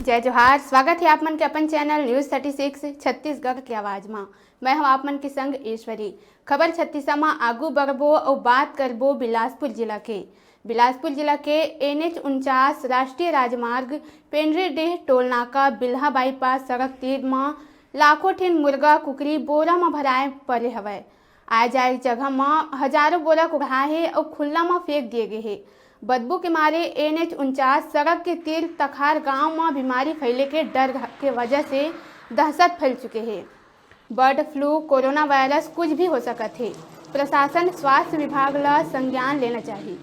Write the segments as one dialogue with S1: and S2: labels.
S1: जय जोहार। स्वागत है आप मन के अपन चैनल न्यूज़ 36 छत्तीसगढ़ की आवाज़ में। मैं हूं आप मन के संग ईश्वरी। खबर छत्तीसा में आगू बढ़बो और बात करबो बिलासपुर जिला के NH49 राष्ट्रीय राजमार्ग पेंड्रीडीह टोलनाका बिल्हा बाईपास सड़क तीर में लाखों ठिन मुर्गा कुकरी बोरा में भराए पड़े हवय। आए जाए जगह में हजारों बोरा कुढ़ाए और खुला में फेंक दिए गए हैं। बदबू के मारे NH49 सड़क के तीर तखार गांव में बीमारी फैले के डर के वजह से दहशत फैल चुके हैं। बर्ड फ्लू, कोरोना वायरस कुछ भी हो सकत है। प्रशासन स्वास्थ्य विभाग ला संज्ञान लेना चाहिए।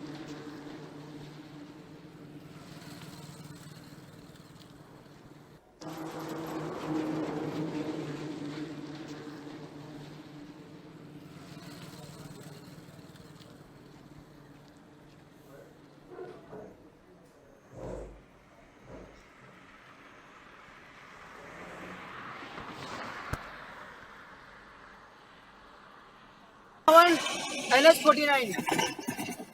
S2: NH49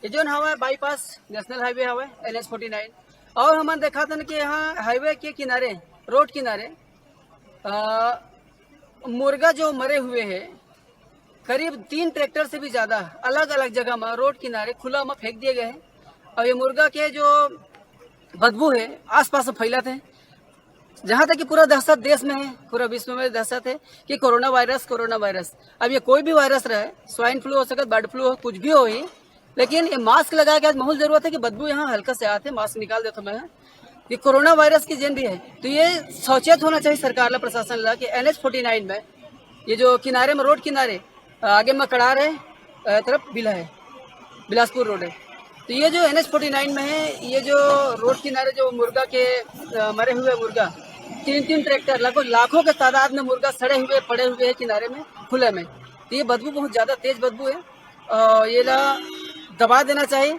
S2: ये जो हवा बाईपास नेशनल हाईवे हवा NH49 और हमन देखा था कि यहाँ हाईवे के किनारे रोड किनारे मुर्गा जो मरे हुए हैं करीब 3 ट्रैक्टर से भी ज़्यादा अलग अलग जगह में रोड किनारे खुला में फेंक दिए गए हैं। और ये मुर्गा के जो बदबू है आसपास फैलाते हैं, जहाँ तक कि पूरा दहशत देश में है, पूरा विश्व में दहशत है कि कोरोना वायरस। अब ये कोई भी वायरस रहे, स्वाइन फ्लू हो सकता, बर्ड फ्लू हो, कुछ भी हो ही, लेकिन ये मास्क लगा के आज बहुत जरूरत है कि बदबू यहाँ हल्का से आते, मास्क निकाल देता मैं। ये कोरोना वायरस की जन भी है, तो ये सचेत होना चाहिए सरकार ला, प्रशासन ला कि NH49 में ये जो किनारे में रोड किनारे आगे में कड़ार है, तरफ बिला है, बिलासपुर रोड है, तो ये जो NH49 में है, ये जो रोड किनारे जो मुर्गा के मरे हुए मुर्गा 3 ट्रैक्टर लगभग लाखों के तादाद में मुर्गा सड़े हुए पड़े हुए हैं किनारे में खुले में। तो ये बदबू बहुत ज़्यादा तेज बदबू है और ये ला दबा देना चाहिए,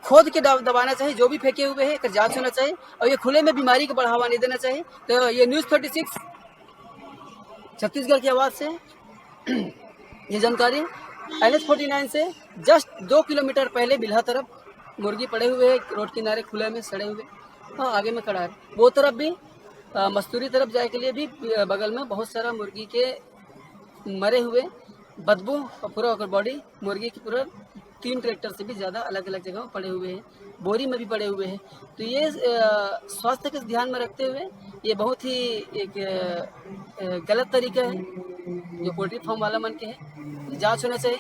S2: खोद के दबाना चाहिए, जो भी फेंके हुए हैं एक जांच होना चाहिए और ये खुले में बीमारी को बढ़ावा नहीं देना चाहिए। तो ये न्यूज़ 36 छत्तीसगढ़ की आवाज़ से ये जानकारी NH49 से जस्ट 2 किलोमीटर पहले बिल्हा तरफ मुर्गी पड़े हुए हैं रोड किनारे खुले में सड़े हुए। हाँ, आगे में खड़ा है, वो तरफ भी मस्तूरी तरफ जाए के लिए भी बगल में बहुत सारा मुर्गी के मरे हुए बदबू और पूरा बॉडी मुर्गी की पूरा 3 ट्रैक्टर से भी ज़्यादा अलग अलग जगह पड़े हुए हैं, बोरी में भी पड़े हुए हैं। तो ये स्वास्थ्य के ध्यान में रखते हुए ये बहुत ही एक गलत तरीका है जो पोल्ट्री फार्म वाला मन के है, जांच होना चाहिए।